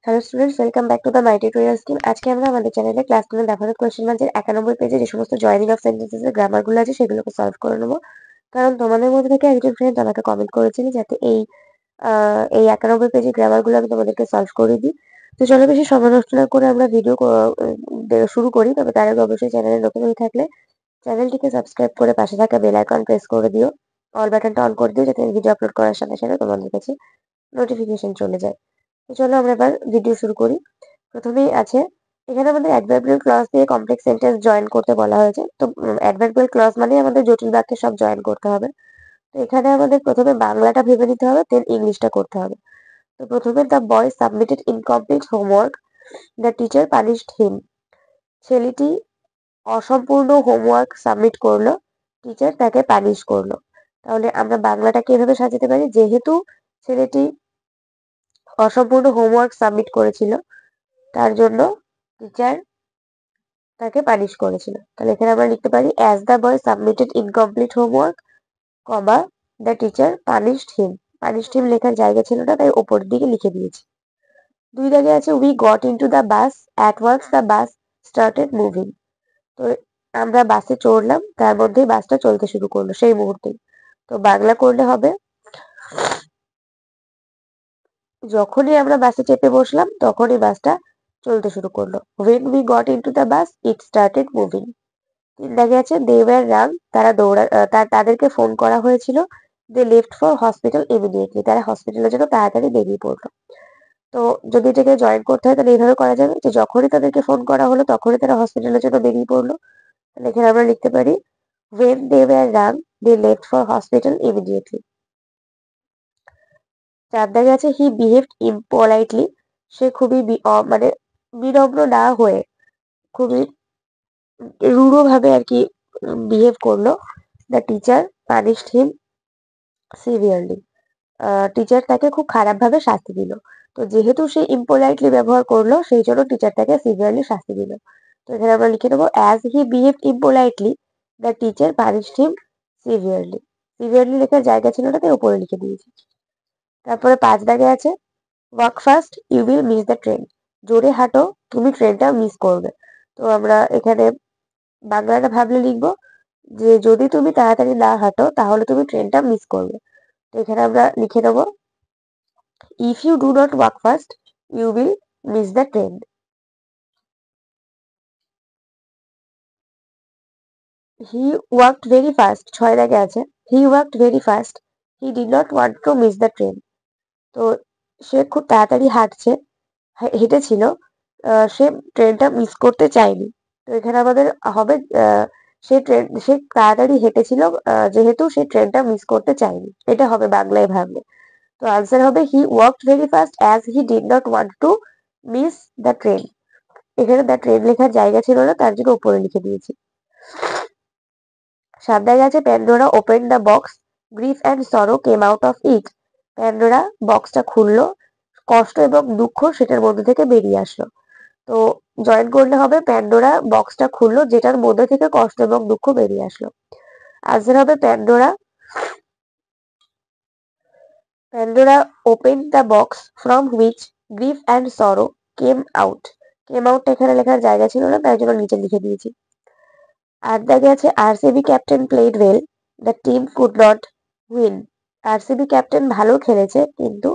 Hello students, welcome back to the my tutorial scheme. আজকে আমরা আমাদের চ্যানেলে ক্লাস 10 এর ব্যবহারিক কোয়েশ্চেন ব্যাংকের 91 পেজে যে সমস্ত জয়েনিং অফ সেন্টেন্সেস এর গ্রামার গুলো আছে সেগুলোকে সলভ করে নেবো। কারণ তোমাদের মধ্যে থেকে একজন ফ্রেন্ড আমাকে কমেন্ট করেছিল যাতে এই 91 পেজের গ্রামার গুলো আমি তোমাদেরকে সলভ করে দিই। তো চলো বেশি সময় নষ্ট না করে আমরা ভিডিও শুরু করি। তবে তার আগে অবশ্যই চ্যানেলে নতুন হয়ে থাকলে চ্যানেলটিকে সাবস্ক্রাইব করে পাশে থাকা বেল আইকন প্রেস করে দিও, অল বাটনটা অন করে দিও যাতে ভিডিও আপলোড করার সাথে সাথে তোমাদের কাছে নোটিফিকেশন চলে যায়। তো চলো আমরা এবার ভিডিও শুরু করি। প্রথমেই আছে এখানে আমাদের অ্যাডভার্বিয়াল ক্লজ দিয়ে কমপ্লেক্স সেন্টেন্স জয়েন করতে বলা হয়েছে। তো অ্যাডভার্বিয়াল ক্লজ মানে আমাদের জটিল বাক্যে সব জয়েন করতে হবে। তো এখানে আমাদের প্রথমে বাংলাটা ভেবে নিতে হবে, দেন ইংলিশটা করতে হবে। তো প্রথমে the boy submitted incomplete homework, the teacher punished him. ছেলেটি অসম্পূর্ণ হোমওয়ার্ক সাবমিট করলো, টিচার তাকে পানিশ করলো। তাহলে আমরা বাংলাটাকে এভাবে সাজাতে পারি, যেহেতু ছেলেটি অসম্পূর্ণ হোমওয়ার্ক সাবমিট করেছিল তার জন্য টিচার তাকে পানিশ করেছিল। তাহলে এখানে আমরা লিখতে পারি as the boy submitted incomplete homework, comma the teacher punished him. Punished him লেখার জায়গা ছিল না, তাই ওপর দিকে লিখে দিয়েছি। 2 দাগে আছে we got into the bus, at once the bus started moving. তো আমরা বাসে চড়লাম, তার মধ্যেই বাসটা চলতে শুরু করলো সেই মুহূর্তেই। তো বাংলা করলে হবে যখনই আমরা বাসে চেপে বসলাম তখনই বাসটা চলতে শুরু করলো। when we got into the bus it started moving. 3 দাগে আছে they were rung, তাদেরকে ফোন করা হয়েছিল। they left for hospital immediately, তারা হসপিটালের জন্য তাড়াতাড়ি বেরিয়ে পড়লো। তো যদি এটাকে জয়েন করতে হয় তাহলে এইভাবে করা যাবে যে যখনই তাদেরকে ফোন করা হলো তখনই তারা হসপিটালের জন্য বেরিয়ে পড়লো। তাহলে এখানে আমরা লিখতে পারি when they were rung they left for hospital immediately. 4 দাগে আছে হি বিহেভড ইমপোলাইটলি, সে খুবই মানে বিনম্র না হয়ে খুবই রূঢ় ভাবে আর কি বিহেভ করলো। The teacher punished him severely, teacher তাকে খুব খারাপ ভাবে শাস্তি দিল। তো যেহেতু সে ইমপোলাইটলি ব্যবহার করলো সেই জন্য টিচার তাকে সিভিয়ারলি শাস্তি দিল। তো এখানে আমরা লিখে দেবো as he behaved impolitely the teacher punished him severely. Severely লেখার জায়গা ছিল না, তাই উপরে লিখে দিয়েছি। তারপরে 5 দাগে আছে walk fast you will miss the train, জোরে হাঁটো তুমি ট্রেনটা মিস করবে। তো আমরা এখানে বাংলাটা ভাবলে লিখবো যে যদি তুমি তাড়াতাড়ি না হাঁটো তাহলে তুমি ট্রেনটা মিস করবে। তো এখানে আমরা লিখে দেবো if you do not walk fast you will miss the train. He worked very fast, 6 দাগে আছে he worked very fast he did not want to miss the train. তো সে খুব তাড়াতাড়ি হেঁটেছিল, সে ট্রেনটা মিস করতে চায়নি। তো এখানে আমাদের হবে সে তাড়াতাড়ি হেঁটেছিল যেহেতু সে ট্রেনটা মিস করতে চায়নি, এটা হবে বাংলায় ভাবলে। তো আনসার হবে he walked very fast as he did not want to miss the train. এখানে দ্য ট্রেন লেখার জায়গা ছিল না, তার জন্য উপরে লিখে দিয়েছি। 7 দাগে আছে Pandora open the box, grief and sorrow came out of it. Pandora বক্সটা খুললো, কষ্ট এবং দুঃখ সেটার মধ্যে থেকে বেরিয়ে আসলো। তো জয়েন করলে হবে প্যান্ডোরা বক্সটা খুললো যেটার মধ্যে থেকে কষ্ট এবং দুঃখ বেরিয়ে আসলো। আনসার হবে Pandora open the box from which grief and sorrow came out. কেম আউটটা এখানে লেখার জায়গা ছিল না, তাই জন্য নিচে লিখে দিয়েছি। 8 দাগে আছে RCB captain played well, the team could not win. RCB captain ভালো খেলেছে কিন্তু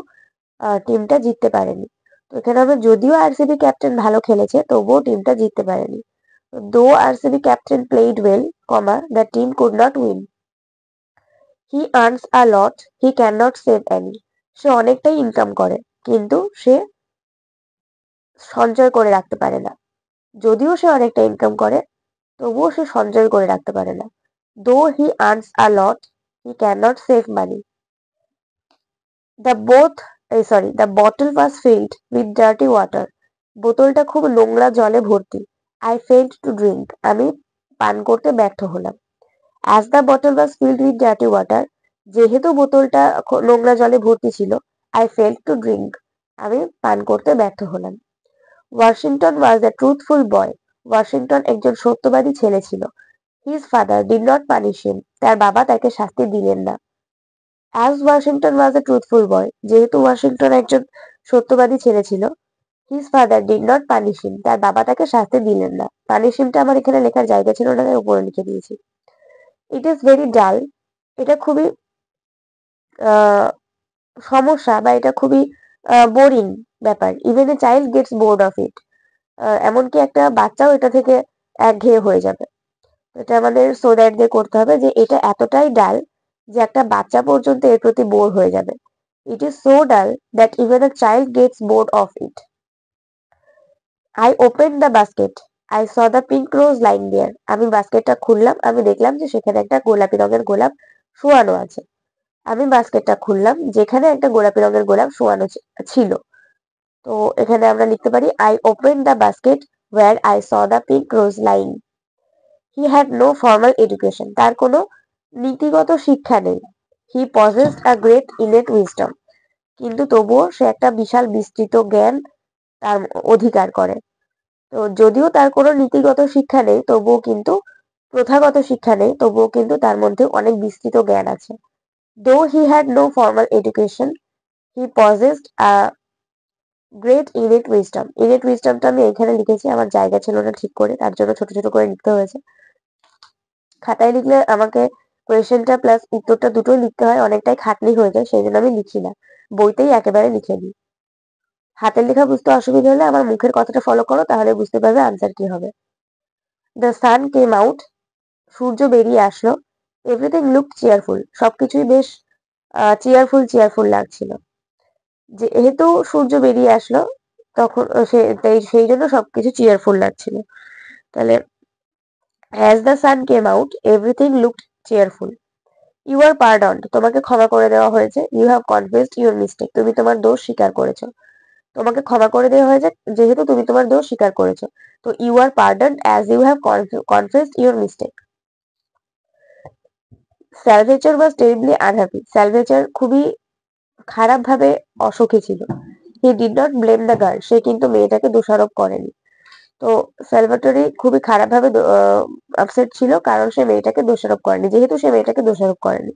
টিমটা জিততে পারেনি। তো এখানে আমরা যদিও আরসিবি ক্যাপ্টেন ভালো খেলেছে তবুও টিমটা জিততে পারেনি। Though RCB captain played well, comma the team could not win. He earns a lot he can not save any. সে অনেকটাই ইনকাম করে কিন্তু সে সঞ্চয় করে রাখতে পারে না। যদিও সে অনেকটা ইনকাম করে তবুও সে সঞ্চয় করে রাখতে পারে না। দো হি earns a lot he can not save money. The bottle was filled with dirty water. বোতলটা খুব নোংরা জলে ভর্তি। আই ফেইলড টু ড্রিঙ্ক, আমি পান করতে ব্যর্থ হলাম। As the bottle was filled with dirty water, যেহেতু বোতলটা নোংরা জলে ভর্তি ছিল, আই ফেইলড টু ড্রিঙ্ক, আমি পান করতে ব্যর্থ হলাম। ওয়াশিংটন ওয়াজ এ ট্রুথফুল বয়, ওয়াশিংটন একজন সত্যবাদী ছেলে ছিল। His father did not punish him, তার বাবা তাকে শাস্তি দিলেন না। অ্যাজ ওয়াশিংটন ওয়াজ এ ট্রুথফুল বয়, যেহেতু ওয়াশিংটন একজন সত্যবাদী ছেলে ছিল, his father did not punish him, তার বাবা তাকে শাস্তি দিলেন না। পানিশ হিমটা আমার এখানে লেখার জায়গা ছিল না, তাই উপরে লিখে দিয়েছি। ইট ইজ ভেরি ডাল, এটা খুবই সমস্যা বা এটা খুবই বোরিং ব্যাপার। Even a child gets bored of ইট, এমনকি একটা বাচ্চাও এটা থেকে একঘেয়ে হয়ে যাবে। এটা আমাদের সো দ্যাট দিয়ে করতে হবে যে এটা এতটাই ডাল যে একটা বাচ্চা পর্যন্ত এর প্রতি বোর হয়ে যাবে। It is so dull that even a child gets bored of it. I open the basket, I saw the pink rose lying there, আমি বাস্কেটটা খুললাম, আমি দেখলাম যে সেখানে একটা গোলাপি রঙের গোলাপ শোয়ানো আছে। আমি বাস্কেটটা খুললাম, যেখানে একটা গোলাপি রঙের গোলাপ শোয়ানো ছিল। তো এখানে আমরা লিখতে পারি I open the basket where I saw the pink rose lying. He had no formal education, তার কোনো নীতিগত শিক্ষা নেই। He possessed a great innate wisdom, কিন্তু তবুও সে একটা বিশাল বিস্তৃত জ্ঞান তার অধিকার করে। তো যদিও তার কোনো নীতিগত শিক্ষা নেই, তবুও কিন্তু প্রথাগত শিক্ষা নেই, তবুও কিন্তু তার মধ্যে অনেক বিস্তৃত জ্ঞান আছে। Though he had no formal education, he possessed a great innate wisdom. Innate উইজডমটা আমি এখানে লিখেছি, আমার জায়গা ছিল না ঠিক করে, তার জন্য ছোট ছোট করে লিখতে হয়েছে। খাতায় লিখলে আমাকে কোয়েশ্চেনটা প্লাস উত্তরটা দুটোই লিখতে হয়, অনেকটাই খাটনি হয়ে যায়, সেই জন্য আমি লিখি না, বইতেই একেবারে লিখে দিই। হাতের লেখা বুঝতে অসুবিধা হলে আমার মুখের কথাটা ফলো করো, তাহলে বুঝতে পারবে আনসার কি হবে। দ্য সান কেম আউট, সূর্য বেরিয়ে আসলো। এভরিথিং লুক চেয়ারফুল, সবকিছুই বেশ চেয়ারফুল চেয়ারফুল লাগছিল। যেহেতু সূর্য বেরিয়ে আসলো তখন সেই জন্য সবকিছু চেয়ারফুল লাগছিল। তাহলে as the sun came out everything looked cheerful. You are pardoned, তোমাকে ক্ষমা করে দেওয়া হয়েছে। You have confessed your mistake, তুমি তোমার দোষ স্বীকার করেছো। তোমাকে ক্ষমা করে দেওয়া হয়েছে যেহেতু তুমি তোমার দোষ স্বীকার করেছো। তো you are pardoned as you have confessed your mistake. Salvatore was terribly unhappy, Salvatore খুবই খারাপভাবে অসুখী ছিল। He did not blame the girl, সে কিন্তু মেয়েটাকে দোষারোপ করেনি। তো স্যালভেটরি খুবই খারাপভাবে আপসেট ছিল, কারণ সে মেয়েটাকে দোষারোপ করেনি, যেহেতু সে মেয়েটাকে দোষারোপ করেনি।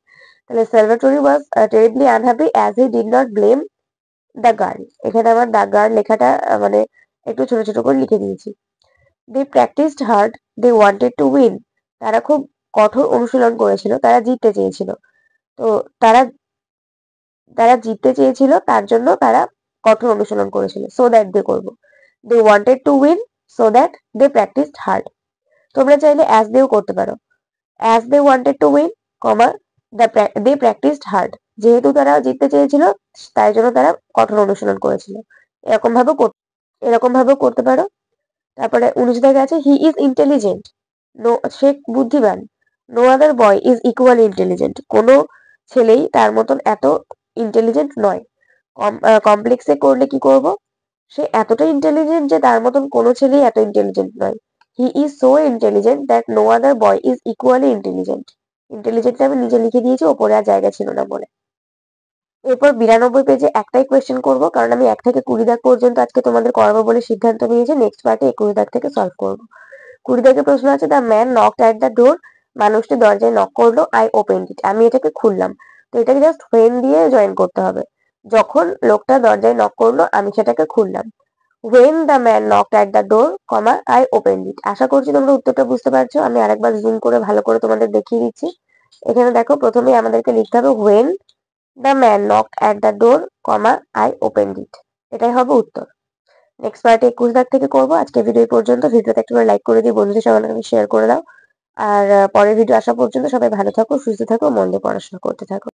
তাহলে Salvatore was terribly unhappy as he did not blame the girl. এখানে আমার দ্য গার্ল লেখাটা মানে একটু ছোট ছোট করে লিখে দিয়েছি। They practised hard, they wanted to win, তারা খুব কঠোর অনুশীলন করেছিল, তারা জিততে চেয়েছিল। তো তারা তারা জিততে চেয়েছিল, তার জন্য তারা কঠোর অনুশীলন করেছিল। সো দ্যাট দে করবো, they wanted to win so that they practised hard. তোমরা চাইলে অ্যাজ দেও করতে পারো, as they wanted to win comma they practised hard, যেহেতু তারা জিততে চেয়েছিল তাই জন্য তারা কঠোর অনুশীলন করেছিল। এরকম ভাবেও করতে পারো। তারপরে 19 থেকে আছে হি ইজ ইন্টেলিজেন্ট, নো, সে বুদ্ধিমান। No other boy is equally intelligent, কোনো ছেলেই তার মতন এত ইন্টেলিজেন্ট নয়। কমপ্লেক্সে করলে কি করব, সে এতটা ইন্টেলিজেন্ট যে তার মতন কোনো ছেলেই এত ইন্টেলিজেন্ট নয়। He is so intelligent that no other boy is equally intelligent. Intelligent আমি নিজে লিখে দিয়েছি, ওপরে আর জায়গা ছিল না বলে। এরপর 92 পেজে একটাই কোয়েশ্চেন করব, কারণ আমি 1 থেকে 20 দাগ পর্যন্ত আজকে তোমাদের করাবো বলে সিদ্ধান্ত নিয়েছি। নেক্সট পার্টে 21 দাগ থেকে সলভ করব। 20 দাগের প্রশ্ন আছে the man knocked at the ডোর, মানুষটি দরজায় নক করলো। আই ওপেন্ড ইট, আমি এটাকে খুললাম। তো এটাকে জাস্ট হোয়েন দিয়ে জয়েন করতে হবে। যখন লোকটা দরজায় নক করলো আমি সেটাকে খুললাম। When the man knocked at the door comma I opened it. আশা করছি তোমরা উত্তরটা বুঝতে পারছো। আমি আরেকবার জুম করে ভালো করে তোমাদের দেখিয়ে দিচ্ছি। এখানে দেখো, প্রথমেই আমাদেরকে লিখতে হবে when the man knocked at the door comma I opened it, এটাই হবে উত্তর। নেক্সট পার্টে 21 দাগ থেকে করবো। আজকে ভিডিও পর্যন্ত। ভিডিওতে একটা করে লাইক করে দিয়ে বন্ধুদের সঙ্গে শেয়ার করে দাও। আর পরের ভিডিও আসা পর্যন্ত সবাই ভালো থাকো, সুস্থ থাকো, মন দিয়ে পড়াশোনা করতে থাকো।